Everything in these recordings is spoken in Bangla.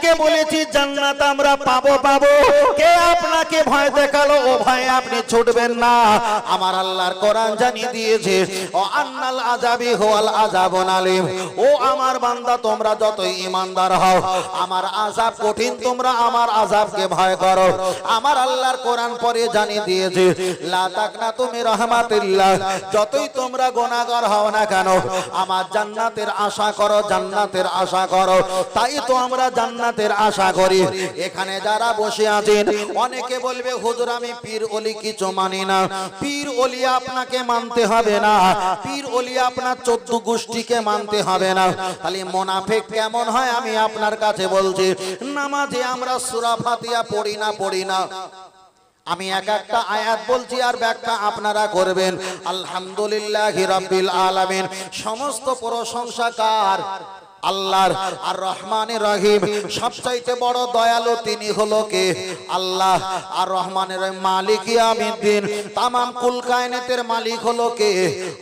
একদিকে বলেছি জান্নাত আমরা পাবো পাবো, কে আপনাকে ভয় দেখালো? ও ভয়ে আপনি ছুটবেন না। আমার আল্লাহর কোরআন জানিয়ে দিয়েছে ও আন্নাল আযাবি হুয়াল আযাবুল আলীম। ও আমার বান্দা, তোমরা যতই ঈমানদার হও, আমার আযাব কঠিন, তোমরা আমার আযাবকে ভয় করো। আমার আল্লাহর কোরআন পড়ে জানিয়ে দিয়েছে লা তাকনাতু মির রাহমাতিল্লাহ, যতই তোমরা গুনাহগার হও না কেন আমার জান্নাতের আশা করো, জান্নাতের আশা করো। তাই তো আমরা জান্নাতের আশা করি। এখানে যারা বসে আছেন অনেকে বলবে হুজুর আমি পীর ওলি কিছু মানি না। পীর ওলি আপনাকে মানতে হবে না, পীর ওলি আপনার 14 গোষ্ঠীকে মানতে হবে না। খালি মুনাফিক কেমন হয় আমি আপনার কাছে বলছি। নামাজে আমরা সূরা ফাতিহা পড়ি না। আমি একটা আয়াত বলছি আর ব্যাখ্যা আপনারা করবেন। আলহামদুলিল্লাহি রাব্বিল আলামিন, সমস্ত প্রশংসা কার? আল্লাহর। আর রহমানের রহিম, সবচাইতে বড় দয়ালু তিনি হলো কে? আল্লাহ। আর রহমানের রহিম, মালিক ইয়াউমিদ্দিন, তামাম কুল কায়নাতের মালিক হলো কে?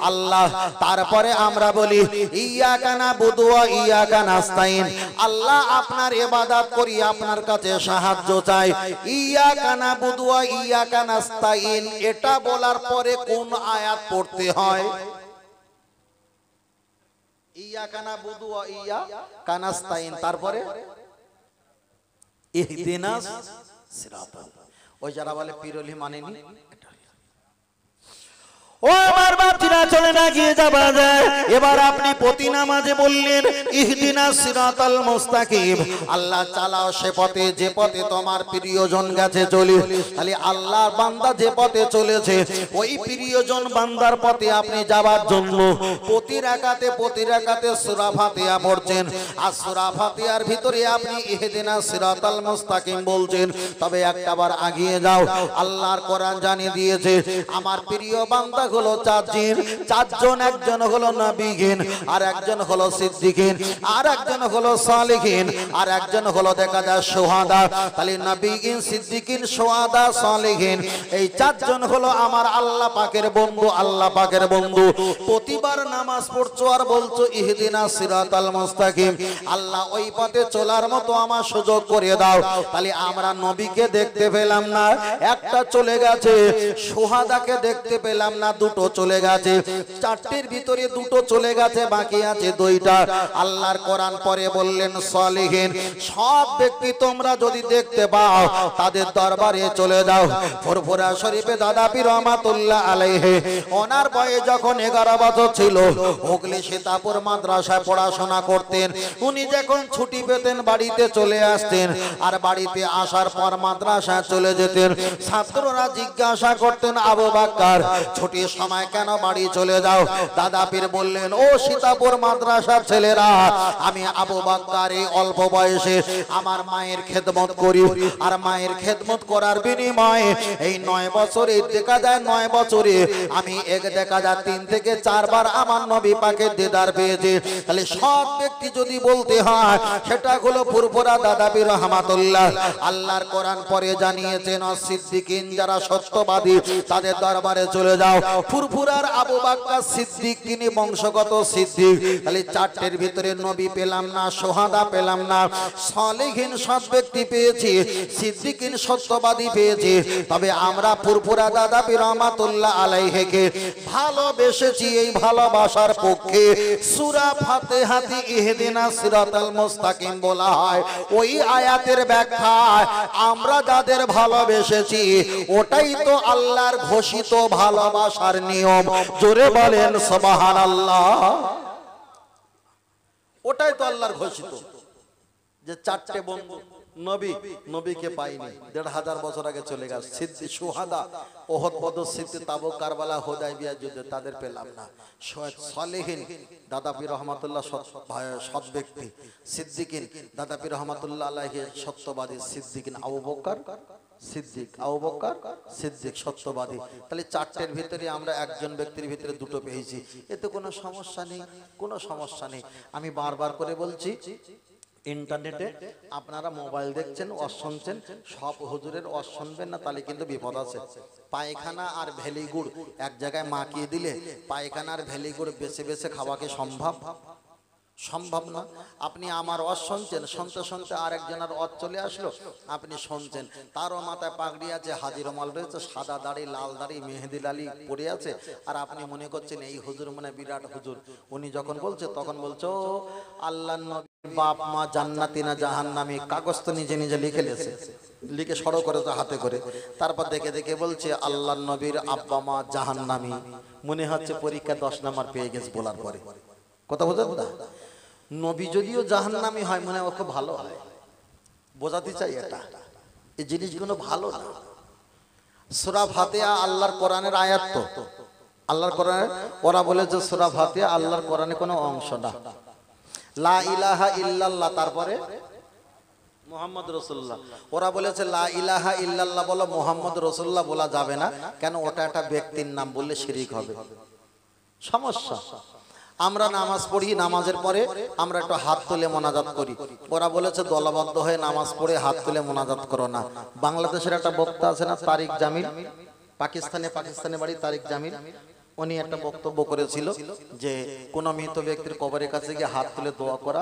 আল্লাহ। তারপরে আমরা বলি ইয়্যাকা নাবুদু ওয়া ইয়্যাকা নাস্তাইন, আল্লাহ আপনার ইবাদত করি, আপনার কাছে সাহায্য চাই। ইয়্যাকা নাবুদু ওয়া ইয়্যাকা নাস্তাইন, এটা বলার পরে কোন আয়াত পড়তে হয়? ইয়্যাকা নাবুদু ওয়া ইয়্যাকা নাস্তাইন, তারপরে ইহদিনাস সিরাতাল। ওই যারা বলে পীর ওলি মানেনি, ও আমার বাচ্চারা চলে না গিয়ে যাবা যায়। এবার আপনি প্রতি নামাজে বললেন ইহদিনাস সিরাতাল মুস্তাকিম, আল্লাহ চালাও সে পথে যে পথে তোমার প্রিয়জন গেছে চলি। খালি আল্লাহর বান্দা যে পথে চলেছে ওই প্রিয়জন বান্দার পথে আপনি যাবার জন্য প্রতি রাকাতে সূরা ফাতিহা পড়ছেন। আর সূরা ফাতিহার ভিতরে আপনি ইহদিনাস সিরাতাল মুস্তাকিম বলছেন। তবে একটাবার আগিয়ে যাও, আল্লাহর কোরআন জানিয়ে দিয়েছে আমার প্রিয় বান্দা হলো চারজন। একজন হলো নবীগণ, আর একজন হলো সিদ্দিকিন, আর একজন হলো সালেহিন, আর একজন হলো দেখা যায় শুহাদা। তাহলে নবীগণ, সিদ্দিকিন, শুহাদা, সালেহিন, এই চারজন হলো আমার আল্লাহ পাকের বন্ধু। আল্লাহ পাকের বন্ধু প্রতিবার নামাজ পড়ছো আর বলছো ইহদিনাস সিরাতাল মুস্তাকিম, আল্লাহ ওই পথে চলার মতো আমার সুযোগ করে দাও। তাহলে আমরা নবীকে দেখতে পেলাম না, একটা চলে গেছে। শুহাদাকে দেখতে পেলাম না, দুটো চলে গেছে। চারটির ভিতরে দুটো চলে গেছে, বাকি আছে দুইটা। আল্লাহর কোরআন পরে বললেন সালেহিন, সব ব্যক্তি তোমরা যদি দেখতে পাও তাদের দরবারে চলে যাও। ফুরফুরা শরীফে দাদা পীর রহমাতুল্লাহ আলাইহি, ওনার বয়স যখন 11 বছর ছিল, হুগলি সীতাপুর মাদ্রাসায় পড়াশোনা করতেন। উনি যখন ছুটি পেতেন বাড়িতে চলে আসতেন, আর বাড়িতে আসার পর মাদ্রাসায় চলে যেতেন। ছাত্ররা জিজ্ঞাসা করতেন আবু বকর ছুটির সময় কেন বাড়ি চলে যাও? দাদা পীর বললেন ও সীতাপুর মাদ্রাসার ছেলেরা, আমি আবু বকর এই অল্প বয়সে আমার মায়ের খেদমত করি, আর মায়ের খেদমত করার বিনিময়ে এই 9 বছরে দেখা যায় 9 বছরে আমি দেখা যায় 3 থেকে 4 বার আমার নবী পাকের দিদার পেয়েছি। তাহলে সব ব্যক্তি যদি বলতে হয় সেটা হলো ফুরফুরা দাদা পীর রহমাতুল্লাহ। আল্লাহর কোরআন পরে জানিয়েছেন সিদ্দিকিন যারা সত্যবাদী তাদের দরবারে চলে যাও। ফুরফুরার আবু বকর সিদ্দিক, তিনি বংশগত সিদ্দিক। তাহলে চারটির ভিতরে নবী পেলাম না, শুহাদা পেলাম না, সালেহিন সৎ ব্যক্তি পেয়েছি, সিদ্দিকিন সত্যবাদী পেয়েছি। তবে আমরা ফুরফুরা দাদা পীর রহমাতুল্লাহ আলাইহিকে ভালোবেসেছি। এই ভালোবাসার পক্ষে সূরা ফাতিহাতে ইহদিনাস সিরাতাল মুস্তাকিম বলা হয়। ওই আয়াতের ব্যাখ্যা আমরা যাদের ভালোবেসেছি ওটাই তো আল্লাহর ঘোষিত ভালোবাসার নিয়ম। জোরে বলেন সুবহানাল্লাহ। ওটাই তো আল্লাহর ঘোষিত যে চারটে বন্ধু নবীকে পাইনি, 1500 বছর আগে চলে গেছে। সিদ্দিক, শুহাদা, ওহদ, বদর, সিদ্দিক, তাবুক, কারবালা, হুদায়বিয়া যুদ্ধে তাদের পেলাম না। সালেহিন দাদা পীর রহমাতুল্লাহ সৎ ব্যক্তি, সিদ্দিকিন দাদা পীর রহমাতুল্লাহ আলাইহি সত্যবাদী, সিদ্দিকিন আবু বকর সিদ্দিক সত্যবাদী। তাহলে চারটের ভিতরে আমরা একজন ব্যক্তির ভিতরে দুটো পেয়েছি, এতে কোনো সমস্যা নেই, কোনো সমস্যা নেই। আমি বারবার করে বলছি, ইন্টারনেটে আপনারা মোবাইল দেখছেন, ওয়াজ শুনছেন, সব হুজুরের ওয়াজ শুনবেন না, তাহলে কিন্তু বিপদ আছে। পায়খানা আর ভেলিগুড় এক জায়গায় মাখিয়ে দিলে পায়খানা আর ভেলিগুড় বেছে বেছে খাওয়া কি সম্ভব? সম্ভব না। আপনি আমার ওয়াজ শুনছেন, শুনতে শুনতে আরেকজনের ওয়াজ চলে আসলো, আপনি শুনছেন, তারও মাথায় পাগড়ি আছে, হাজির রুমাল রয়েছে, সাদা দাড়ি, লাল দাড়ি, মেহেদি লালি পড়ে আছে, আর আপনি মনে করছেন এই হুজুর মানে বিরাট হুজুর। উনি যখন বলছে তখন বলছো আল্লাহর নবীর বাপ মা জান্নাতি না জাহান্নামী, কাগজ তো নিজে নিজে লিখে লেছে, লিখে সরো করে তো হাতে করে, তারপর দেখে দেখে বলছে আল্লাহর নবীর আব্বা মা জাহান্নামী। মনে হচ্ছে পরীক্ষা 10 নাম্বার পেয়ে গেছে বলার পরে। কথা বোঝেন না? নবী যদিও জাহান্নামী হয় মনে হয় খুব ভালো হয়, বোঝাতে চাই এটা, এই জিনিসগুলো ভালো না। সূরা ফাতিহা আল্লাহর কোরআনের আয়াত, তো আল্লাহর কোরআনে ওরা বলে যে সূরা ফাতিহা আল্লাহর কোরআনে কোনো অংশ না। লা ইলাহা ইল্লাল্লাহ, তারপরে মুহাম্মদ রাসূলুল্লাহ, ওরা বলেছে লা ইলাহা ইল্লাল্লাহ বলো, মুহাম্মদ রাসূলুল্লাহ বলা যাবে না, কেন ওটা একটা ব্যক্তির নাম, বললে শিরক হবে, সমস্যা। আমরা নামাজ পড়ি, নামাজের পরে আমরা একটু হাত তুলে মোনাজাত করি, ওরা বলেছে দলবদ্ধ হয়ে নামাজ পড়ে হাত তুলে মোনাজাত করো না। বাংলাদেশের একটা বক্তা আছে না তারিক জামিল, পাকিস্তানে বাড়ি তারিক জামিল, উনি একটা বক্তব্য করেছিল যে কোন মৃত ব্যক্তির কবরের কাছে গিয়ে হাত তুলে দোয়া করা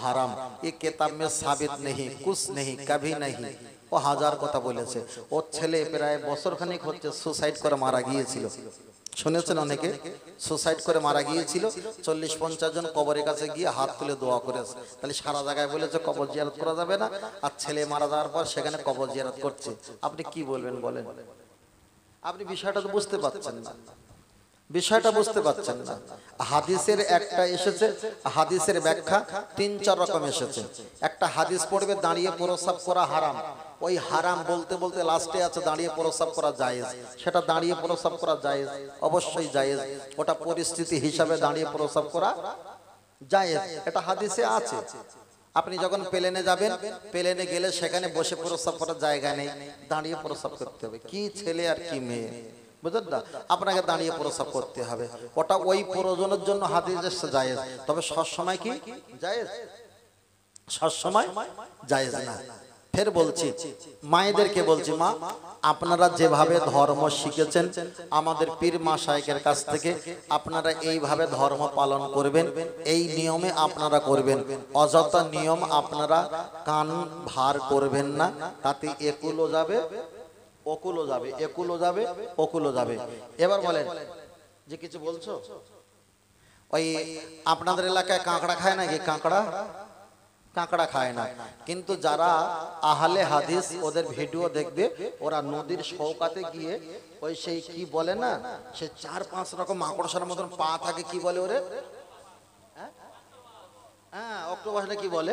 হারাম, এই কিতাব মে সাবিত নেহি, কুছ নেহি, কভি নেহি। ও হাজার কথা বলেছে। ওর ছেলে প্রায় বছরখানেক হচ্ছে সুসাইড করে মারা গিয়েছিল, শুনেছেন অনেকে, সুসাইড করে মারা গিয়েছিল। 40-50 জন কবরের কাছে গিয়ে হাত তুলে দোয়া করেছে। তাহলে সারা জায়গায় বলেছে কবর জিয়ারত করা যাবে না, আর ছেলে মারা যাওয়ার পর সেখানে কবর জিয়ারত করছে। আপনি কি বলবেন বলেন? আপনি বিষয়টা তো বুঝতে পারছেন না, বিষয়টা বুঝতে পারছেন না। হাদিসের একটা এসেছে, হাদিসের ব্যাখ্যা 3-4 রকম এসেছে। একটা হাদিস পড়বে দাঁড়িয়ে প্রস্রাব করা হারাম, ওই হারাম বলতে বলতে লাস্টে আছে দাঁড়িয়ে প্রস্রাব করা জায়েজ। সেটা দাঁড়িয়ে প্রস্রাব করা জায়েজ, অবশ্যই জায়েজ, ওটা পরিস্থিতি হিসাবে দাঁড়িয়ে প্রস্রাব করা জায়েজ, এটা হাদিসে আছে। আপনি যখন প্লেনে যাবেন, প্লেনে গেলে সেখানে বসে প্রস্রাব করার জায়গা নেই, দাঁড়িয়ে প্রস্রাব করতে হবে। কি ছেলে আর কি মেয়ে, বুঝলেন না? আপনাকে দাঁড়িয়ে প্রস্রাব করতে হবে, ওটা ওই প্রয়োজনের জন্য হাদিসে জায়েজ। তবে সবসময় কি জায়েজ? সবসময় জায়েজ না। ফের বলছি, মায়েদেরকে বলছি, মা আপনারা যেভাবে ধর্ম শিখেছেন আমাদের পীর মাশায়েখের কাছ থেকে, আপনারা এইভাবে ধর্ম পালন করবেন, এই নিয়মে আপনারা করবেন। অযথা নিয়ম আপনারা কান ভার করবেন না, তাতে একুলও যাবে ওকুলও যাবে, একুলও যাবে ওকুলও যাবে। এবার বলেন যে কিছু বলছো? ওই আপনাদের এলাকায় কাঁকড়া খায় নাকি? কাঁকড়া খায় না, কিন্তু যারা আহলে হাদিস ওদের ভিডিও দেখবে, ওরা নদীর শৌকাতে গিয়ে ওই সেই কি বলে না, সে 4-5 রকম মাকড়সার মতন পা থাকে, কি বলে ওরে, হ্যাঁ অক্টোপাস না কি বলে,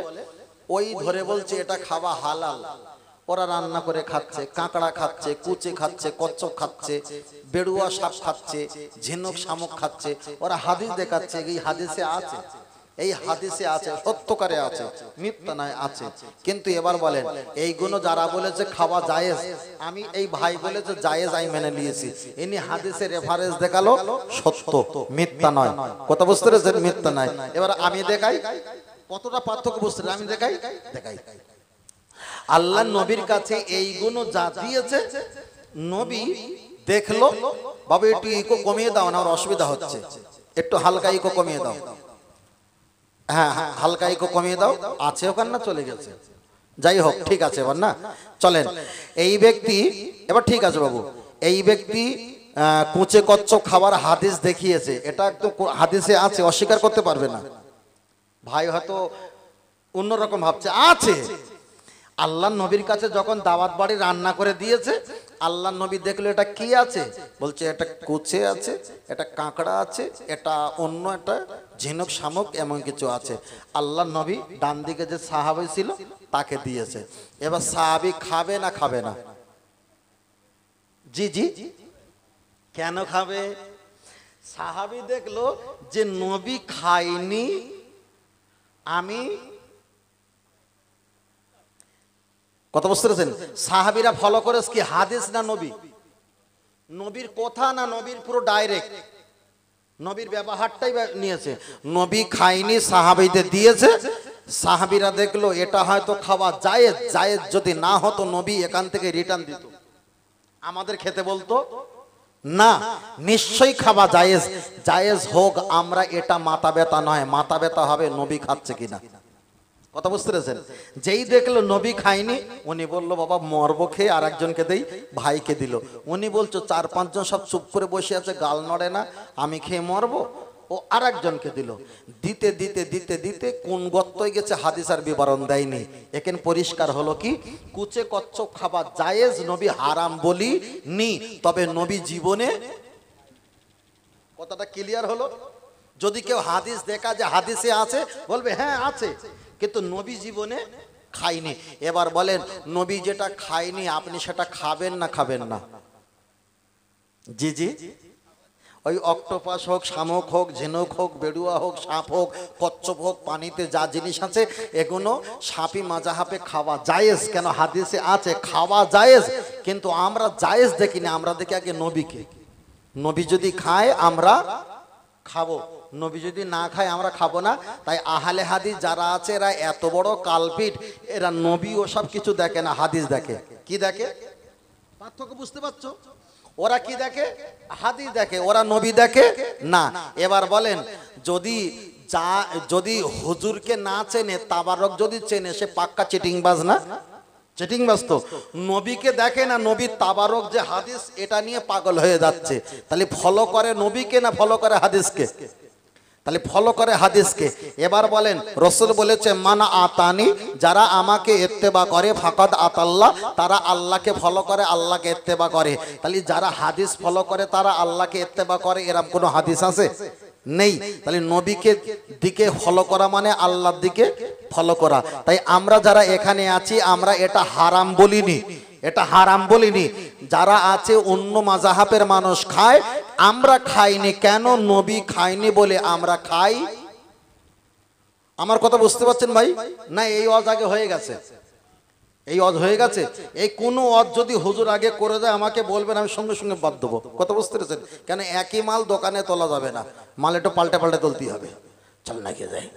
ওই ধরে বলছে এটা খাওয়া হালাল। ওরা রান্না করে খাচ্ছে, কাঁকড়া খাচ্ছে, কুচে খাচ্ছে, কচ্ছপ খাচ্ছে, বেড়ুয়া সাপ খাচ্ছে, ঝিনুক শামুক খাচ্ছে। ওরা হাদিস দেখাচ্ছে, এই হাদিসে আছে, এই হাদিসে আছে, সত্যকারে আছে, মিথ্যা নয়, আছে। কিন্তু এবার বলেন এইগুলো যারা বলেছে খাওয়া জায়েজ, আমি এই ভাই বলেছে জায়েজ, আমি মেনে নিয়েছি, ইনি হাদিসে রেফারেন্স দেখালো সত্য, মিথ্যা নয়। কথা বুঝতে পেরেছেন? মিথ্যা নয়। এবার আমি দেখাই কতটা পার্থক্য, বুঝতে আমি দেখাই। আল্লাহ নবীর কাছে এই গুণ যা দিয়েছে, নবী দেখলো, বাবা একটু ইকো কমিয়ে দাও না, আমার অসুবিধা হচ্ছে, একটু হালকা ইকো কমিয়ে দাও, হ্যাঁ হালকা ইকো কমিয়ে দাও, আছে ওখানে না চলে গেছে, যাই হোক ঠিক আছে। এবার না চলেন, এই ব্যক্তি এবার ঠিক আছে বাবু, এই ব্যক্তি কুচে কচ্ছপ খাবার হাদিস দেখিয়েছে, এটা একদম হাদিসে আছে, অস্বীকার করতে পারবে না। ভাই হয়তো অন্যরকম ভাবছে, আছে। আল্লাহ নবীর কাছে যখন দাওয়াত বাড়ি রান্না করে দিয়েছে, আল্লাহ নবী দেখলো এটা কি আছে, বলছে এটা কুচে আছে, এটা কাঁকড়া আছে, এটা অন্য একটা ঝিনুক শামুক এমন কিছু আছে। আল্লাহ নবী ডান দিকে যে সাহাবী ছিল তাকে দিয়েছে। এবার সাহাবী খাবে না খাবে না? জি জি, কেন খাবে? সাহাবী দেখলো যে নবী খায়নি, আমি কথা বুঝতে পেরেছেন? সাহাবীরা ফলো করেছে কি হাদিস না নবী? নবীর কথা না নবীর পুরো ডাইরেক্ট নবীর ব্যবহারটাই নিয়েছে। নবী খায়নি, সাহাবীদের দিয়েছে, সাহাবীরা দেখলো এটা হয়তো খাওয়া জায়েজ, জায়েজ যদি না হতো নবী এখান থেকে রিটার্ন দিত, আমাদের খেতে বলতো না, নিশ্চয়ই খাওয়া জায়েজ। জায়েজ হোক, আমরা এটা মাথা ব্যথা নয়, মাথা ব্যথা হবে নবী খাচ্ছে কিনা। কথা বুঝতে পেরেছেন? যেই দেখলো নবী খায়নি, উনি বললো বাবা মরবো খেয়ে, আর একজনকে দেই, ভাইকে দিল। উনি বলছো 4-5 জন সব চুপ করে বসে আছে, গাল নড়ে না, আমি খেয়ে মরবো, ও আর একজনকে দিল। দিতে দিতে দিতে দিতে কোন গর্তয় গেছে হাদিস আর বিবরণ দেয়নি। এখানে পরিষ্কার হলো কি, কুচে কচ্ছপ খাবার জায়েজ, নবী হারাম বলি নি, তবে নবী জীবনে, কথাটা ক্লিয়ার হলো? যদি কেউ হাদিস দেখা যে হাদিসে আছে, বলবে হ্যাঁ আছে, কিন্তু নবী জীবনে খায়নি। এবার বলেন, নবী যেটা খায়নি আপনি সেটা খাবেন না খাবেন না? জি জি, ওই অক্টোপাস হোক, শামুক হোক, ঝিনুক হোক, বেড়ুয়া হোক, সাপ হোক, কচ্ছপ হোক, পানিতে যা জিনিস আছে এগুলো সাপি মাজাহাবে খাওয়া জায়েজ। কেন? হাদিসে আছে খাওয়া জায়েজ, কিন্তু আমরা জায়েজ দেখি না, আমরা দেখি আগে নবীকে। নবী যদি খায় আমরা খাবো, নবী যদি না খায় আমরা খাবো না। তাই আহলে হাদিস যারা আছে এরা এত বড় কালপিট, এরা নবী ও সব কিছু দেখে না, হাদিস দেখে। কি দেখে? পার্থক্য বুঝতে পারছো? ওরা কি দেখে? হাদিস দেখে, ওরা নবী দেখে না। এবার বলেন, যদি হুজুরকে না চেনে, তাবারক যদি চেনে, সে পাক্কা চিটিংবাজ না? চিটিংবাজ তো। নবীকে দেখে না, নবীর তাবারক যে হাদিস, এটা নিয়ে পাগল হয়ে যাচ্ছে। তাহলে ফলো করে নবীকে না ফলো করে হাদিসকে? তাহলে ফলো করে হাদিসকে। এবার বলেন, রাসূল বলেছে মান আতানি, যারা আমাকে ইত্তেবা করে, ফাকাদ আতাল্লাহ, তারা আল্লাহকে ফলো করে, আল্লাহকে ইত্তেবা করে। তাহলে যারা হাদিস ফলো করে তারা আল্লাহকে ইত্তেবা করে, এরকম কোনো হাদিস আছে? নেই। তাহলে নবীকে দিকে ফলো করা মানে আল্লাহর দিকে ফলো করা। তাই আমরা যারা এখানে আছি, আমরা এটা হারাম বলিনি, এটা হারাম বলিনি। যারা আছে অন্য মাযহাবের মানুষ খায়, আমরা খাইনি। কেন? নবী খায়নি বলে আমরা খাই। আমার কথা বুঝতে পারছেন ভাই? না, এই ওয়াজ আগে হয়ে গেছে, এই ওয়াজ হয়ে গেছে। এই কোনো ওয়াজ যদি হুজুর আগে করে দেয় আমাকে বলবেন, আমি সঙ্গে সঙ্গে বাদ দেবো। কথা বুঝতে পেরেছেন? কেন? একই মাল দোকানে তোলা যাবে না, মাল একটু পাল্টে পাল্টে তুলতেই হবে। চল না কে যায়।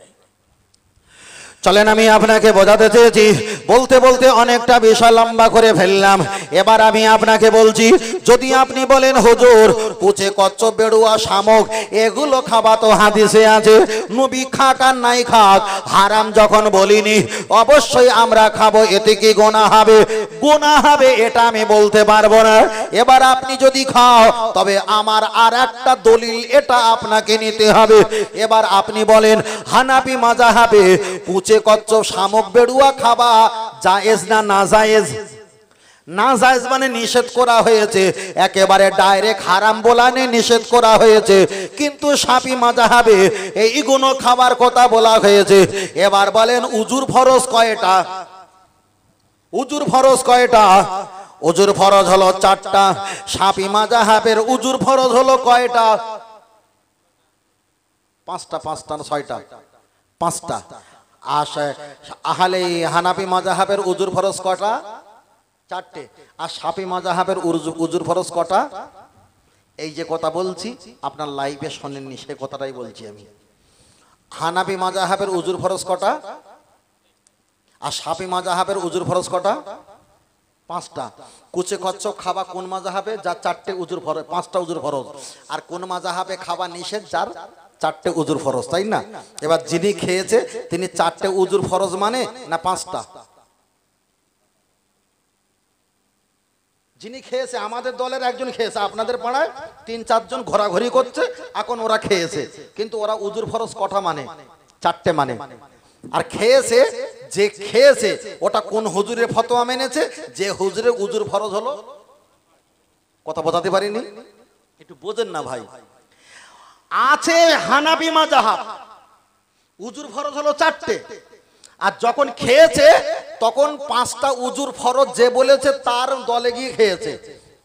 চলেন, আমি আপনাকে বোঝাতে চেয়েছি, বলতে বলতে অনেকটা বিষয় লম্বা করে ফেললাম। এবার আমি আপনাকে বলছি, যদি আপনি বলেন হুজুর কুচে কচ্ছপ, বেড়ুয়া, শামুক এগুলো খাওয়া তো হাদিসে আছে, নবী খাক আর নাই খাক, হারাম যখন বলিনি, অবশ্যই আমরা খাবো। এতে কি গুনাহ হবে? গুনাহ হবে এটা আমি বলতে পারবো না। এবার আপনি যদি খাও, তবে আমার আর একটা দলিল, এটা আপনাকে নিতে হবে। এবার আপনি বলেন, হানাফি মাযহাবে কুচে কচ্ছপ, শামুক, বেড়ুয়া খাওয়া জায়েজ না নাজায়েজ? না জায়েজ মানে নিষেধ করা হয়েছে, একেবারে ডাইরেক্ট হারাম বলা নেই, নিষেধ করা হয়েছে। কিন্তু শাফি মাযহাবে এইগুলো খাবার কথা বলা হয়েছে। এবার বলেন, উজুর ফরজ কয়টা? উজুর ফরজ কয়টা? উজুর ফরজ হলো 4টা। শাফি মাযহাবের উজুর ফরজ হলো কয়টা? 5টা। 5টা না 6টা? 5টা। আহলে হানাফি মাযহাবের উজুর ফরজ কয়টা? 4টে। আর শাফি মাযহাবের উজুর ফরজ কয়টা? এই যে কথা বলছি আপনার লাইভে শোনেননি, সেই কথাটাই বলছি আমি। হানাফি মাযহাবের উজুর ফরজ কয়টা? আর শাফি মাযহাবের উজুর ফরজ কয়টা? 5টা। কুচে কচ্ছপ খাওয়া কোন মাযহাবে? যার 4টে উজুর ফরজ, 5টা উজুর ফরজ। আর কোন মাযহাবে খাওয়া নিষেধ? যার 4টে উজুর ফরজ, তাই না? এবার যিনি খেয়েছে তিনি 4টে উজুর ফরজ মানে না 5টা? যিনি খেয়েছে, আমাদের দলের একজন খেয়েছে, আপনাদের পাড়ায় 3-4 জন ঘোরাঘুরি করছে, এখন ওরা খেয়েছে, কিন্তু ওরা উজুর ফরজ কটা মানে? 4টে মানে। আর খেয়েছে, যে খেয়েছে ওটা কোন হুজুরের ফতোয়া মেনেছে? যে হুজুরের উজুর ফরজ হলো, কথা বোঝাতে পারিনি? একটু বোঝেন না ভাই। আছে হানাফি মাযহাব, উজুর ফরজ হলো 4টে, আর যখন খেয়েছে তখন 5টা উজুর ফরজ যে বলেছে তার দলে গিয়ে খেয়েছে।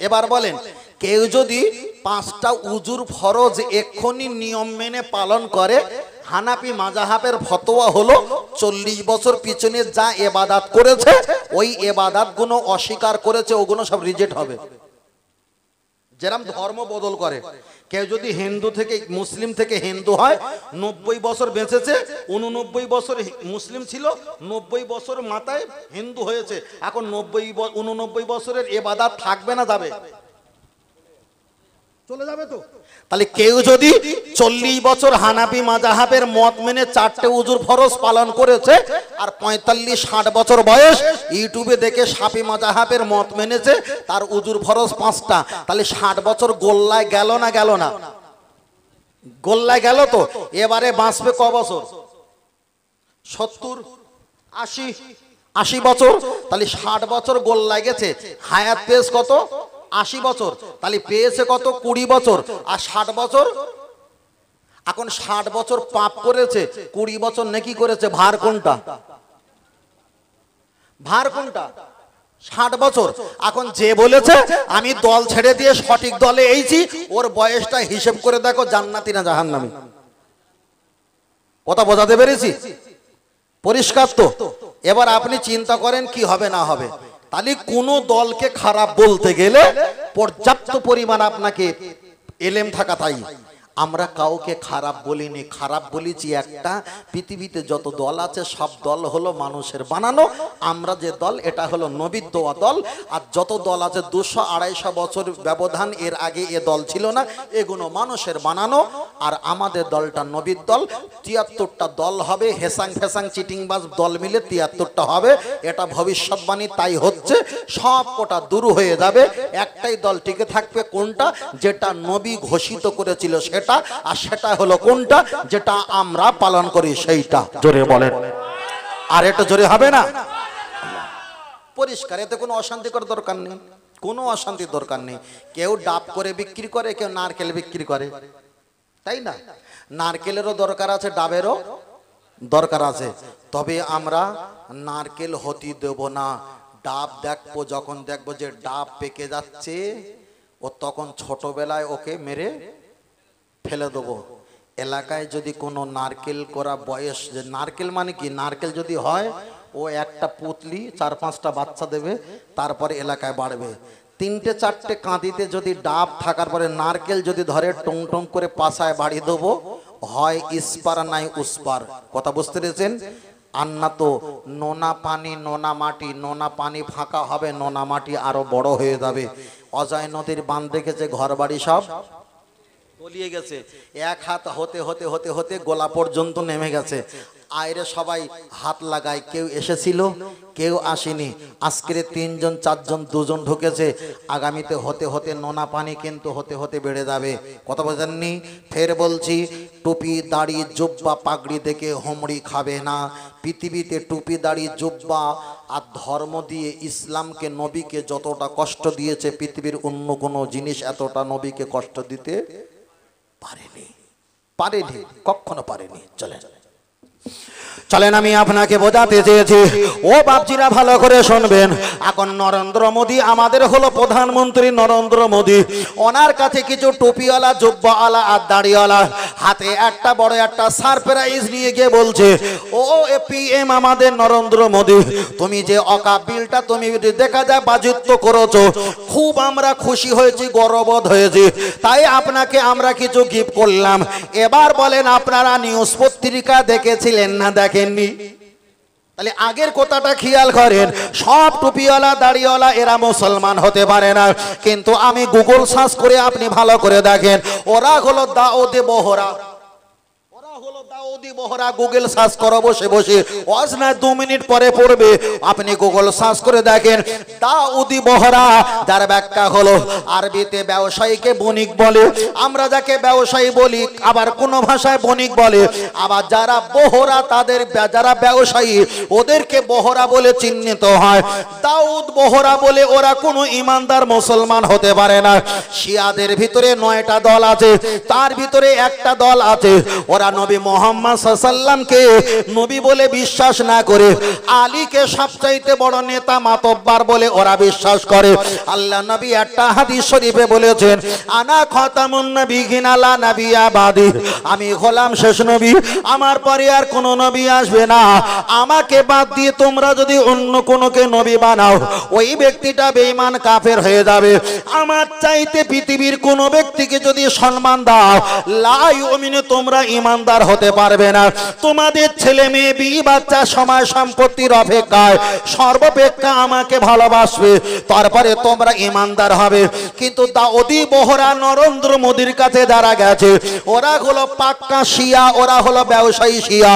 এবার বলেন, কেউ যদি 5টা উজুর ফরজ এক্ষুনি নিয়ম মেনে পালন করে, হানাফি মাযহাবের ফতোয়া হলো 40 বছর পিছনে যা ইবাদত করেছে, ওই ইবাদত গুলো অস্বীকার করেছে, ওগুলো সব রিজেক্ট হবে। যেরকম ধর্ম বদল করে, কেউ যদি হিন্দু থেকে মুসলিম থেকে হিন্দু হয়, 90 বছর বেঁচেছে, 89 বছর মুসলিম ছিল, 90 বছর মাথায় হিন্দু হয়েছে, এখন 89 বছরের ইবাদত থাকবে না যাবে? চলে যাবে তো। তাহলে কেউ যদি 40 বছর হানাফি মাযহাবের মত মেনে 4টে উজুর ফরজ পালন করেছে আর 45-60 বছর বয়স ইউটিউবে দেখে শাফি মাযহাবের মত মেনেছে, তার উজুর ফরজ 5টা, তাহলে 60 বছর গোল্লায় গেল না গেল না? গোল্লায় গেল তো। এবারে বাঁচবে ক বছর? 70, 80 বছর। তাহলে 60 বছর গোল্লায় গেছে, হায়াত পেয়েছে কত? 80 বছর। তাহলে পেয়েছে কত? 20 বছর। আর 60 বছর, এখন 60 বছর পাপ করেছে, 20 বছর নেকি করেছে, ভার কোনটা? ভার কোনটা? 60 বছর। এখন যে বলেছে আমি দল ছেড়ে দিয়ে সঠিক দলে এইছি, ওর বয়সটা হিসেব করে দেখো জান্নাতি না জাহান্নামী। কথা বোঝাতে পেরেছি? পরিষ্কার তো। এবার আপনি চিন্তা করেন কি হবে না হবে। তাহলে কোন দলকে খারাপ বলতে গেলে পর্যাপ্ত পরিমাণ আপনাকে এলেম থাকা তাই। আমরা কাউকে খারাপ বলিনি, খারাপ বলেছি একটা, পৃথিবীতে যত দল আছে সব দল হলো মানুষের বানানো। আমরা যে দল এটা হলো নবীর দেওয়া দল। আর যত দল আছে 200-250 বছর ব্যবধান, এর আগে এ দল ছিল না, এগুলো মানুষের বানানো। আর আমাদের দলটা নবীর দল। 73টা দল হবে, হেসাং ফেসাং চিটিংবাজ দল মিলে 73টা হবে, এটা ভবিষ্যৎবাণী তাই হচ্ছে। সব কোটা দূর হয়ে যাবে, একটাই দল টিকে থাকবে। কোনটা? যেটা নবী ঘোষিত করেছিল সেটা। আর সেটা হলো কোনটা? যেটা আমরা পালন করি সেইটা। জোরে বলেন। আর এটা জোরে হবে না? পরিষ্কার। এতে কোনো অশান্তি করার দরকার নেই, কোনো অশান্তির দরকার নেই। কেউ ডাব করে বিক্রি করে, কেউ নারকেল বিক্রি করে, তাই না? নারকেলেরও দরকার আছে, ডাবেরও দরকার আছে। তবে আমরা নারকেল হতে দেব না। ডাব দেখবো, যখন দেখবো যে ডাব পেকে যাচ্ছে, ও তখন ছোটবেলায় ওকে মেরে ফেলে দেবো। এলাকায় যদি কোনো নারকেল করা বয়স, যে নারকেল মানে কি, নারকেল যদি হয় ও একটা পুতলি 4-5টা বাচ্চা দেবে, তারপরে এলাকায় বাড়বে। 3-4টে কাঁদিতে যদি ডাব থাকার পরে নারকেল যদি ধরে টং টং করে পাশায় বাড়ি দেবো, হয় ইস্পার নাই উস্পার। কথা বুঝতে পেরেছেন? আর না তো নোনা পানি নোনা মাটি, নোনা পানি ফাঁকা হবে, নোনা মাটি আরো বড় হয়ে যাবে। অজয় নদীর বাঁধ দেখেছে, ঘর বাড়ি সব তলিয়ে গেছে, এক হাত হতে হতে হতে হতে গোলা পর্যন্ত নেমে গেছে। আইরে সবাই হাত লাগায়, কেউ এসেছিল কেউ আসেনি। আজকের 3জন 4জন 2জন ঢুকেছে, আগামীতে হতে হতে নোনা পানি কিন্তু হতে হতে বেড়ে যাবে। কথা বোঝেননি? ফের বলছি, টুপি দাড়ি জুব্বা পাগড়ি দেখে হোমড়ি খাবে না। পৃথিবীতে টুপি দাড়ি জুব্বা আর ধর্ম দিয়ে ইসলামকে, নবীকে যতটা কষ্ট দিয়েছে, পৃথিবীর অন্য কোনো জিনিস এতটা নবীকে কষ্ট দিতে পারেনি, পারেনি, কখনো পারেনি। চলেন আমি আপনাকে বোঝাতে চেয়েছি, ও বাপজিরা ভালো করে শুনবেন। এখন নরেন্দ্র মোদী আমাদের হলো প্রধানমন্ত্রী নরেন্দ্র মোদী। ওনার কাছে কিছু টুপিওয়ালা, জুব্বাওয়ালা আর দাড়িওয়ালা হাতে একটা বড় একটা সারপ্রাইজ নিয়ে গিয়ে বলছে, ও পিএম আমাদের নরেন্দ্র মোদী, তুমি যে অকাপ বিলটা তুমি দেখা যায় বাজেত্ব করেছো, খুব আমরা খুশি হয়েছি, গর্ববোধ হয়েছি, তাই আপনাকে আমরা কিছু গিফট করলাম। এবার বলেন, আপনারা নিউজ পত্রিকা দেখেছিলেন না দেখেননি? তাহলে আগের কথাটা খেয়াল করেন। সব টুপিওয়ালা দাড়িওয়ালা এরা মুসলমান হতে পারে না, কিন্তু আমি গুগল সার্চ করে আপনি ভালো করে দেখেন, ওরা হলো দাউদে বহরা। গুগল সার্চ করো বসে বসে, ওয়াজ না 2 মিনিট পরে পড়বে, আপনি গুগল সার্চ করে দেখেন দাউদি বহরা, যার ব্যাখ্যা হলো আরবিতে ব্যবসায়ীকে বণিক বলে, আমরা যাকে ব্যবসায়ী বলি, আবার কোন ভাষায় বণিক বলে, আবার যারা বহরা তাদের যারা ব্যবসায়ী ওদেরকে বহরা বলে চিহ্নিত হয়। দাউদ বহরা বলে ওরা কোনো ইমানদার মুসলমান হতে পারে না। শিয়াদের ভিতরে 9টা দল আছে, তার ভিতরে একটা দল আছে ওরা নবী মুহাম্মদ সাল্লাল্লাহকে নবী বলে বিশ্বাস না করে আলীকে সবচাইতে বড় নেতা মাতব্বার বলে ওরা বিশ্বাস করে। আল্লাহ নবী একটা হাদিস শরীফে বলেছেন, আনা খাতামুন নবিয়িন লা নবিয়্যা বাদি, আমি হলাম শেষ নবী, আমার পরে আর কোনো নবী আসবে না। আমাকে বাদ দিয়ে তোমরা যদি অন্য কোনোকে নবী বানাও, ওই ব্যক্তিটা বেঈমান কাফের হয়ে যাবে। আমার চাইতে পৃথিবীর কোনো ব্যক্তিকে যদি সম্মান দাও, লা ইউমিনু, তোমরা ঈমানদার হতে পারবে পারবে না। তোমাদের ছেলে মেয়ে বিয়ে বাচ্চা সময় সম্পত্তির অপেক্ষায় সর্বাপেক্ষা আমাকে ভালোবাসবে, তারপরে তোমরা ইমানদার হবে। কিন্তু দাউদি বোহরা নরেন্দ্র মোদীর কাছে যারা গেছে ওরা হলো পাক্কা শিয়া, ওরা হলো ব্যবসায়ী শিয়া।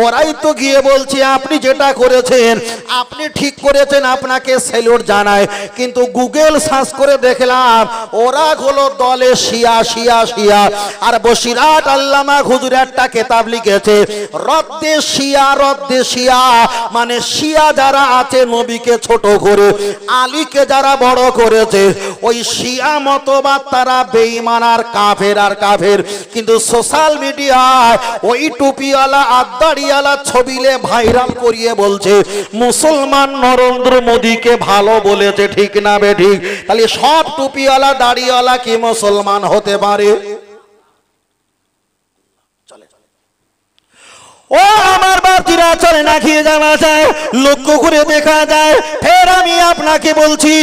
ওরাই তো গিয়ে বলছে আপনি যেটা করেছেন আপনি ঠিক করেছেন, আপনাকে সেলুট জানায়। কিন্তু গুগল সার্চ করে দেখলাম ওরা হলো দলে শিয়া শিয়া শিয়া। আর বসিরাট আল্লামা হুজুর একটা কিতাব লিখেছে রদ্দে শিয়া, রদ্দে শিয়া, মানে শিয়া যারা আছে নবীকে ছোট করে আলীকে যারা বড় করেছে ওই শিয়া মতবাদ তারা বেঈমান আর কাফের আর কাফের। কিন্তু সোশ্যাল মিডিয়ায় ওই টুপিওয়ালা আদাড়িওয়ালা ছবিলে ভাইরাল করিয়ে বলছে মুসলমান নরেন্দ্র মোদীকে ভালো বলেছে, ঠিক না বে ঠিক? তাহলে সব টুপিওয়ালা দাড়িওয়ালা কি মুসলমান হতে পারে? ও আমার বাতিরা চলে না খেয়ে যাওয়া যায়, লক্ষ্য করে দেখা যায়। ফের আমি আপনাকে বলছি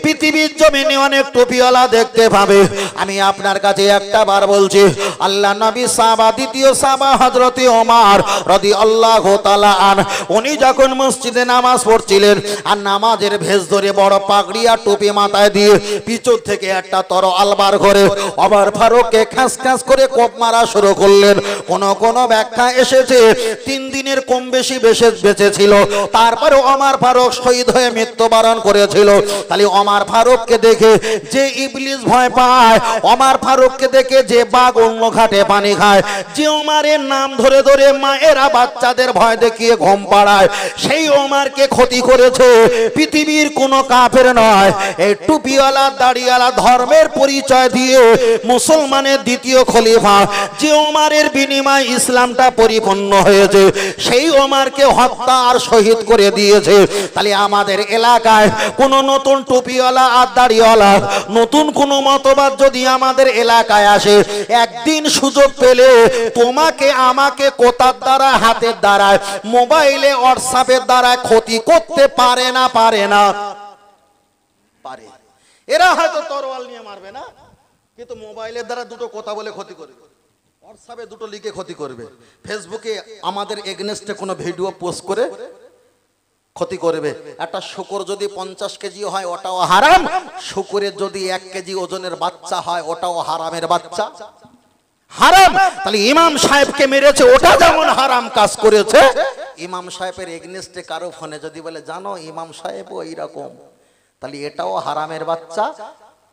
পৃথিবীর জমিনে অনেক টুপিওয়ালা দেখতে পাবে। আমি আপনার কাছে একটা বার বলছি আল্লাহ নবী সাহাবা, দ্বিতীয় সাহাবা হযরতে ওমর রাদিয়াল্লাহু তাআলা আন, উনি যখন মসজিদে নামাজ পড়ছিলেন আর নামাজের ভেষ ধরে বড় পাগড়ি আর টুপি মাথায় দিয়ে পিছন থেকে একটা তরোয়াল বার করে ওমর ফারুককে খাস খাস করে কোপ মারা শুরু করলেন। কোন ব্যাখ্যা এসেছে 3 দিনের কম বেশি বেঁচে ছিল, তারপরে ওমর ফারুক শহীদ হয়ে মৃত্যুবরণ করেছিল। তাহলে ওমর ফারুককে দেখে যে ইবলিস ভয় পায়, ওমর ফারুককে দেখে যে বাঘ অন্য ঘাটে পানি খায়, যে ওমরের নাম ধরে ধরে মায়েরা বাচ্চাদের ভয় দেখিয়ে ঘুম পাড়ায়, সেই ওমরকে ক্ষতি করেছে পৃথিবীর কোনো কাফের নয়, এই টুপিওয়ালা দাড়িওয়ালা ধর্মের পরিচয় দিয়ে মুসলমানের দ্বিতীয় খলিফা, যে ওমরের বিনিময়ে ইসলামটা পরিপূর্ণ হয়েছে, সেই ওমরকে হত্যা আর শহীদ করে দিয়েছে। তাহলে আমাদের এলাকায় কোন নতুন টুপিওয়ালা আর দাড়িওয়ালা নতুন কোন মতবাদ যদি আমাদের এলাকায় আসে, একদিন সুযোগ পেলে তোমাকে আমাকে কোতার দ্বারা হাতের দ্বারা মোবাইলে হোয়াটসঅ্যাপের দ্বারা ক্ষতি করতে পারে না? পারে না? পারে। এরা হয়তো তরোয়াল নিয়ে মারবে না, কিন্তু মোবাইলের দ্বারা দুটো কথা বলে ক্ষতি করবে, হোয়াটসঅ্যাপে দুটো লিখে ক্ষতি করবে, ফেসবুকে আমাদের এগেনস্টে কোনো ভিডিও পোস্ট করে ক্ষতি করবে। একটা শুকর যদি 50 কেজি হয় ওটাও হারাম, শুকরের যদি 1 কেজি ওজনের বাচ্চা হয় ওটাও হারামের বাচ্চা, হারাম। তাহলে ইমাম সাহেবকে মেরেছে ওটা যেমন হারাম কাজ করেছে, ইমাম সাহেবের এগেনস্টে কারো ফোনে যদি বলে জানো ইমাম সাহেবও এইরকম, তাহলে এটাও হারামের বাচ্চা,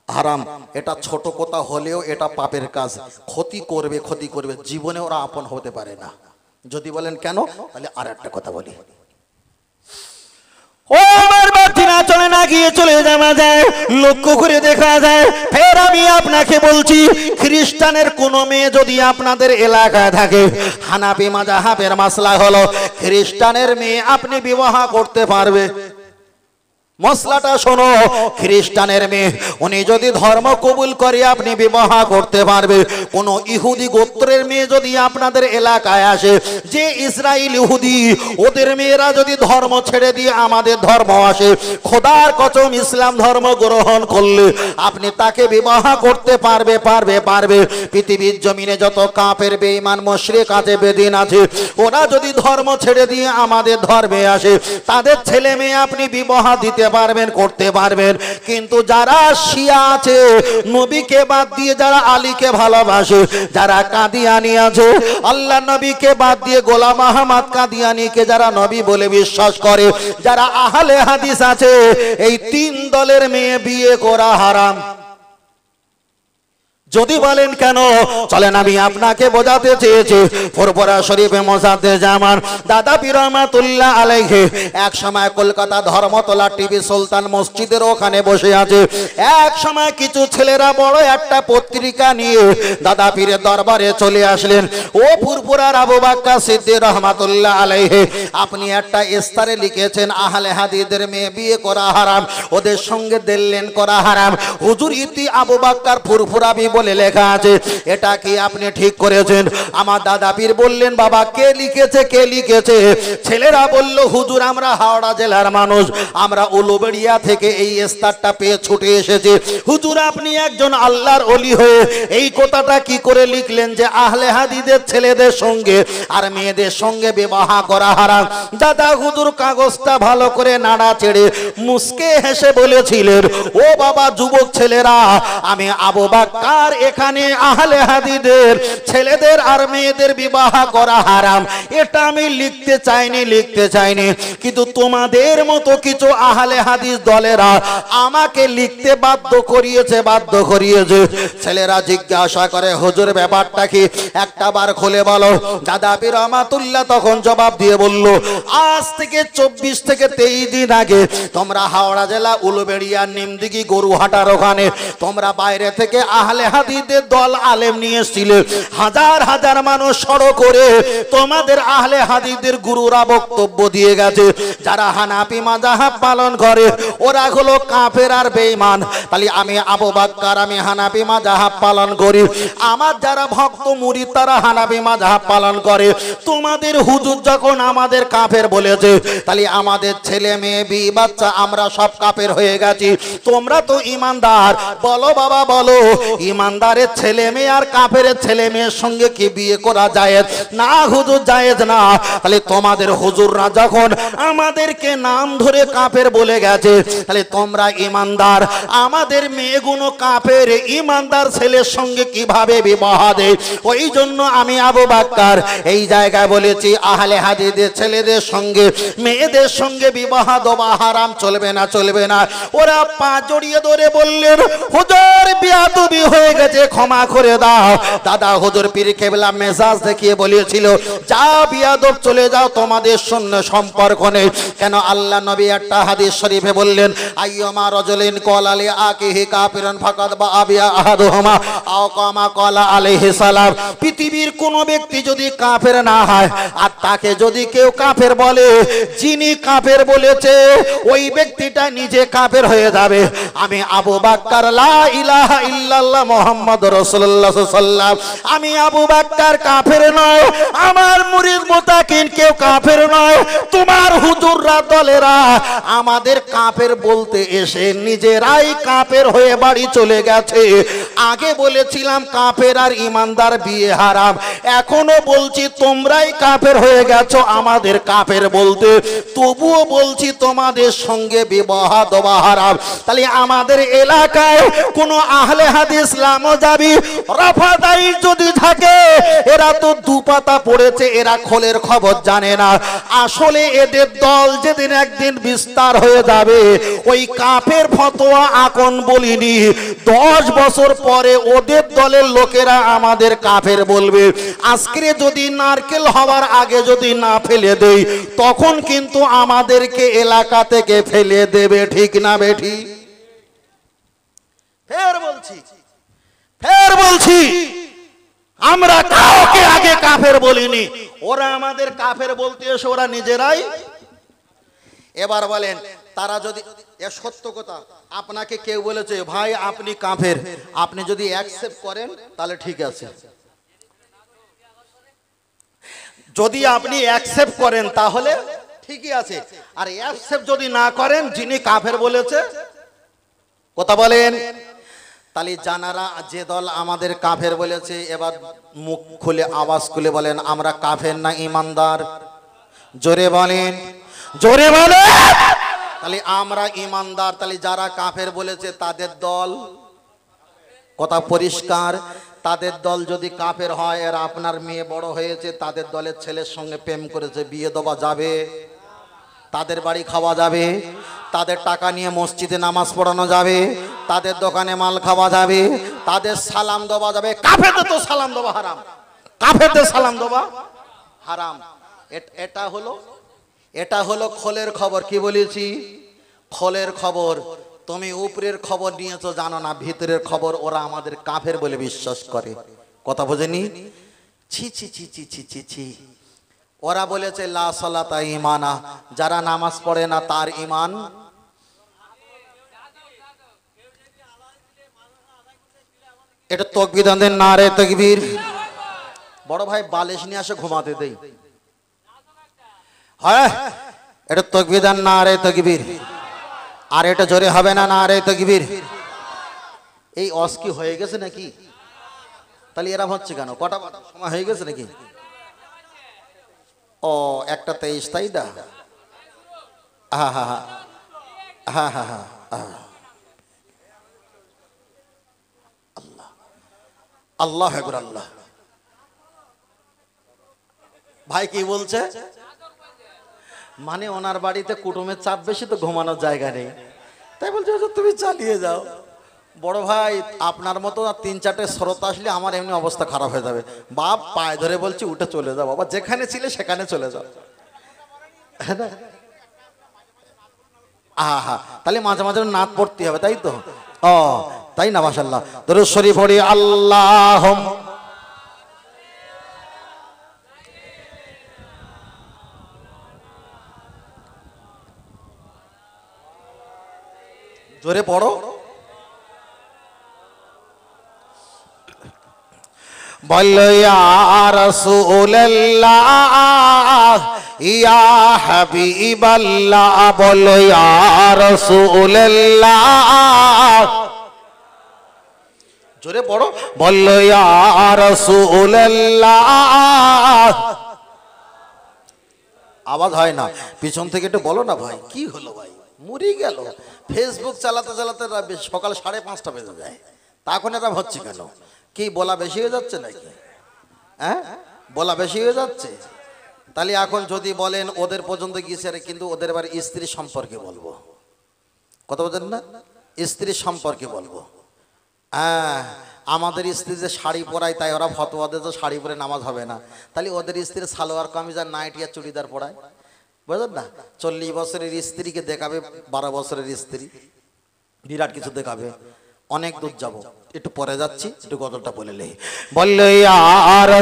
হারাম। এটা ছোট কথা হলেও এটা পাপের কাজ, ক্ষতি করবে ক্ষতি করবে, জীবনে ওরা আপন হতে পারে না। যদি বলেন কেন, তাহলে আর একটা কথা বলি, ও আমার বাতিরা চলে না গিয়ে চলে যাওয়া যায়, লক্ষ্য করে দেখা যায়। ফের আমি আপনাকে বলছি খ্রিস্টানের কোন মেয়ে যদি আপনাদের এলাকায় থাকে, হানাফি মাযহাবের মাসলা হলো খ্রিস্টানের মেয়ে আপনি বিবাহ করতে পারবে। মশলাটা শোনো, খ্রিস্টানের মেয়ে উনি যদি ধর্ম কবুল করে আপনি বিবাহ করতে পারবে। কোন ইহুদি গোত্রের মেয়ে যদি আপনাদের এলাকায় আসে, যে ইসরায়েল ইহুদি, ওদের মেয়েরা যদি ধর্ম ছেড়ে দিয়ে আমাদের ধর্ম আসে, খোদার কসম ইসলাম ধর্ম গ্রহণ করলে আপনি তাকে বিবাহ করতে পারবে পারবে পারবে। পৃথিবীর জমিনে যত কাফের বেঈমান মুশরিক আছে, বেদিন আছে, ওরা যদি ধর্ম ছেড়ে দিয়ে আমাদের ধর্মে আসে, তাদের ছেলে মেয়ে আপনি বিবাহ দিতে পারবেন, করতে পারবেন। কিন্তু যারা শিয়া আছে, নবীকে বাদ দিয়ে যারা আলীকে ভালোবাসে, যারা কাদিয়ানি আছে, আল্লাহ নবীকে বাদ দিয়ে গোলাম আহমদ কাদিয়ানিকে যারা নবী বলে বিশ্বাস করে, যারা আহলে হাদিস আছে, এই 3 দলের মেয়ে বিয়ে করা হারাম। যদি বলেন কেন, চলেন আমি আপনাকে বোঝাতে চেয়েছি। ফুরফুরা শরীফে মোসাদ্দেদ জামান দাদা পীর রহমাতুল্লাহ আলাইহি এক সময় কলকাতা ধর্মতলা টিভি সুলতান মসজিদের ওখানে বসে আছে। এক সময় কিছু ছেলেরা বড় একটা পত্রিকা নিয়ে দাদা পীরের দরবারে চলে আসলেন। ও ফুরফুরার আবু বকর সিদ্দিক রহমাতুল্লাহ আলাইহি, আপনি একটা ইস্তারে লিখেছেন আহলে হাদিসদের মেয়ে বিয়ে করা হারাম, ওদের সঙ্গে দেড়লেন করা হারাম। হুজুর ইতি আবু বকর ফুরফুরা বলে লেখা আছে, এটা কি আপনি ঠিক করেছেন? আমার দাদা পীর বললেন, বাবা কে লিখেছে, কে লিখেছে? ছেলেরা বলল, হুজুর আমরা হাওড়া জেলার মানুষ, আমরা উলুবেড়িয়া থেকে এই ইস্তারটা পেয়ে ছুটে এসেছি। হুজুর আপনি একজন আল্লাহর ওলি হয়ে এই কথাটা কি করে লিখলেন যে আহলে হাদিসের ছেলেদের সঙ্গে আর মেয়েদের সঙ্গে বিবাহ করা হারাম? দাদা হুজুর কাগজটা ভালো করে নাড়া চেড়ে মুস্কে হেসে বলেছিলেন, ও বাবা যুবক ছেলেরা, আমি আবু বকর এখানে আহলে হাদিসের ছেলেদের আর মেয়েদের বিবাহ করা হারাম এটা আমি লিখতে চাইনি, কিন্তু তোমাদের মতো কিছু আহলে হাদিস দলেরা আমাকে লিখতে বাধ্য করিয়েছে। ছেলেরা জিজ্ঞাসা করে, হুজুর ব্যাপারটা কি, একটা বার খুলে বলো। দাদা পীর রহমাতুল্লাহ তখন জবাব দিয়ে বলল, আজ থেকে 24 থেকে 23 দিন আগে তোমরা হাওড়া জেলা উলুবেড়িয়া নিমদিঘি গরুহাটার ওখানে তোমরা বাইরে থেকে আহলে হাদিসের দল আলেম নিয়ে এসেছিলে। হাজার হাজার মানুষ সড়ক করে তোমাদের আহলে হাদিসের গুরুরা বক্তব্য দিয়ে গেছে, যারা হানাফি মাযহাব পালন করে ওরা হলো কাফের আর বেঈমান। তাহলে আমি আবু বকর আমি হানাফি মাযহাব পালন করি, আমার যারা ভক্ত মুরিদ তারা হানাফি মাযহাব পালন করে। তোমাদের হুজুর যখন আমাদের কাফের বলেছে, তাহলে আমাদের ছেলে মেয়ে বি বাচ্চা আমরা সব কাফের হয়ে গেছি। তোমরা তো ইমানদার, বলো বাবা বলো, ইমানদারের ছেলে মেয়ে আর কাফের ছেলে মেয়ের সঙ্গে কি বিয়ে করা জায়েজ? না হুজুর জায়েজ না। তাহলে তোমাদের হুজুররা যখন আমাদেরকে নাম ধরে কাফের বলে গেছে, তাহলে তোমরা ইমানদার, আমাদের মেয়েগুলো কাফের, ইমানদার ছেলের সঙ্গে কিভাবে বিবাহ দেয়? ওই জন্য আমি আবু বকর এই জায়গায় বলেছি, আহলে হাদিসের ছেলেদের সঙ্গে মেয়েদের সঙ্গে বিবাহ দেওয়া হারাম, চলবে না। ওরা পা জড়িয়ে ধরে বললেন, হুজুর বিয়াদবি হয়ে গেছে, ক্ষমা করে দাও। দাদা হুজুর পীর কেবলা মেজাজ দেখিয়ে বলেছিল, যা বিয়াদব চলে যাও, তোমাদের সঙ্গে সম্পর্ক নেই। কেন? আল্লাহ নবী একটা হাদিস শরীফে বললেন, আইয়ুমা রাজুলিন ক্বালা লি আকিহি কাফিরান ফাকাদ বাআবিয়া আহাদুহুমা আও কামা ক্বালা আলাইহিস সালাম। পৃথিবীর কোন ব্যক্তি যদি কাফের না হয় আর তাকে যদি কেউ কাফের বলে, যিনি কাফের বলেছে ওই ব্যক্তিটা নিজে কাফের হয়ে যাবে। আমি আবু বকর লা ইলাহা ইল্লাল্লাহ মুহাম্মাদুর রাসূলুল্লাহ সাল্লাল্লাহু আলাইহি ওয়াসাল্লাম, আমি আবু বকর কাফের নয়, আমার মুরিদ মুতাকিন কেউ কাফের নয়। তোমার হুজুররা দলেরা আমাদের কাফের বলতে এসে নিজেরাই কাফের হয়ে বাড়ি চলে গেছে। আগে বলেছিলাম কাফের আর ইমানদার বিয়ে হারাম, এখনো বলছি তোমরাই কাফের হয়ে গেছো আমাদের কাফের বলতে, তবুও বলছি তোমাদের সঙ্গে বিবাহ দেওয়া হারাম। তাহলে আমাদের এলাকায় কোনো আহলে হাদিস লামজাবি রাফাদাই যদি থাকে, এরা তো দুপাতা পড়েছে, এরা খোলের খবর জানে না। আসলে এদের দল যেদিন একদিন বিস্তার হয়ে যাবে, ওই কাফের ফতোয়া এখন বলিনি, 10 বছর পরে ওদের দলের লোকেরা আমাদের কাফের বলবে। আজকে যদি নারকেল হওয়ার আগে যদি না ফেলে দেই, তখন কিন্তু আমাদেরকে এলাকা থেকে ফেলে দেবে, ঠিক না বেঠি? ফের বলছি আমরা কাউকে আগে কাফের বলিনি, ওরা আমাদের কাফের বলতে এসে ওরা নিজেরাই। এবার বলেন, তারা যদি, সত্য কথা, আপনাকে কেউ বলেছে ভাই আপনি কাফের, আপনি যদি অ্যাকসেপ্ট করেন তাহলে ঠিক আছে। যদি আপনি অ্যাকসেপ্ট করেন তাহলে ঠিকই আছে, আর অ্যাকসেপ্ট যদি না করেন, যিনি কাফের বলেছে, কথা বলেন। তাহলে জানারা যে দল আমাদের কাফের বলেছে, এবার মুখ খুলে আওয়াজ খুলে বলেন, আমরা কাফের না ইমানদার? জোরে বলেন, জোরে বলেন। তাহলে আমরা ইমানদার, তাহলে যারা কাফের বলেছে তাদের দল, কথা পরিষ্কার, তাদের দল যদি কাফের হয়, এর আপনার মেয়ে বড় হয়েছে, তাদের দলের ছেলের সঙ্গে প্রেম করেছে, বিয়ে দেওয়া যাবে? তাদের বাড়ি খাওয়া যাবে? তাদের টাকা নিয়ে মসজিদে নামাজ পড়ানো যাবে? তাদের দোকানে মাল খাওয়া যাবে? তাদের সালাম দেওয়া যাবে? কাফেরদের তো সালাম দেওয়া হারাম, কাফেরদের সালাম দেওয়া হারাম। এটা হলো খোলের খবর। কি বলেছি? খোলের খবর। তুমি উপরের খবর নিয়েছো, জানো না ভিতরের খবর ওরা আমাদের কাফের বলে বিশ্বাস করে। কথা বোঝেনি? ছি ছি ছি ছি ছি ছি ছি। ওরা বলেছে লা সালাতা ঈমানা, যারা নামাজ পড়ে না তার ঈমান। এটা তাকবীর দেন, নারে তাকবীর। বড় ভাই বালিশ নিয়ে আসে ঘুমাতে দেই, হ্যাঁ এটা তাকবীর দেন, নারে তাকবীর। আর এটা জোরে হবে না, নারে তাকবীর। এই অস্কি হয়ে গেছে নাকি? তাহলে এরা হচ্ছে কেন? কটা সময় হয়ে গেছে নাকি? ও 1:23, তাই না? হ্যাঁ হ্যাঁ হ্যাঁ হ্যাঁ হ্যাঁ হ্যাঁ। আল্লাহ আল্লাহ আকবার, আল্লাহ। ভাই কি বলছে? মানে ওনার বাড়িতে কুটুমের চাপ বেশি, তো ঘুমানোর জায়গা নেই, তাই বলছে তুমি চালিয়ে যাও। বড় ভাই আপনার মতো 3-4টে শ্রোতা আসলে আমার এমনি অবস্থা খারাপ হয়ে যাবে। বাপ পায়ে ধরে বলছি উঠে চলে যাও বাবা, যেখানে ছিলে সেখানে চলে যাও। আহা, তাহলে মাঝে মাঝে নাত পড়তে হবে, তাই তো? ও তাই না? মাশাআল্লাহ। দরুদ শরীফ পড়ি। আল্লাহ জোরে পড়ো। বলো ইয়া রাসূলুল্লাহ ইয়া হাবিবাল্লাহ, বলো ইয়া রাসূলুল্লাহ, জোরে পড়ো। বলো ইয়া রাসূলুল্লাহ। আওয়াজ হয় না, পিছন থেকে একটু বলো না ভাই। কি হলো ভাই? মরি গেল। ফেসবুক চালাতে চালাতে সকাল 5:30 বেজে যায়, তখন এরা হচ্ছে কেন? কি বলা বেশি হয়ে যাচ্ছে নাকি? হ্যাঁ বলা বেশি হয়ে যাচ্ছে। তাহলে এখন যদি বলেন ওদের পর্যন্ত গিয়েছে, কিন্তু ওদের এবার স্ত্রী সম্পর্কে বলবো। কথা বলেন না? স্ত্রী সম্পর্কে বলবো। হ্যাঁ, আমাদের স্ত্রী যে শাড়ি পরায়, তাই ওরা ফতোয়া দেয় যে শাড়ি পরে নামাজ হবে না। তাহলে ওদের স্ত্রী সালোয়ার কামিজ আর নাইটি আর চুড়িদার পরায়, বুঝলেন না? 40 বছরের স্ত্রীকে দেখাবে 12 বছরের স্ত্রী, বিরাট কিছু দেখাবে। অনেক দূর যাব, একটু পরে যাচ্ছি, একটু গজলটা বলে নেই। বললে আর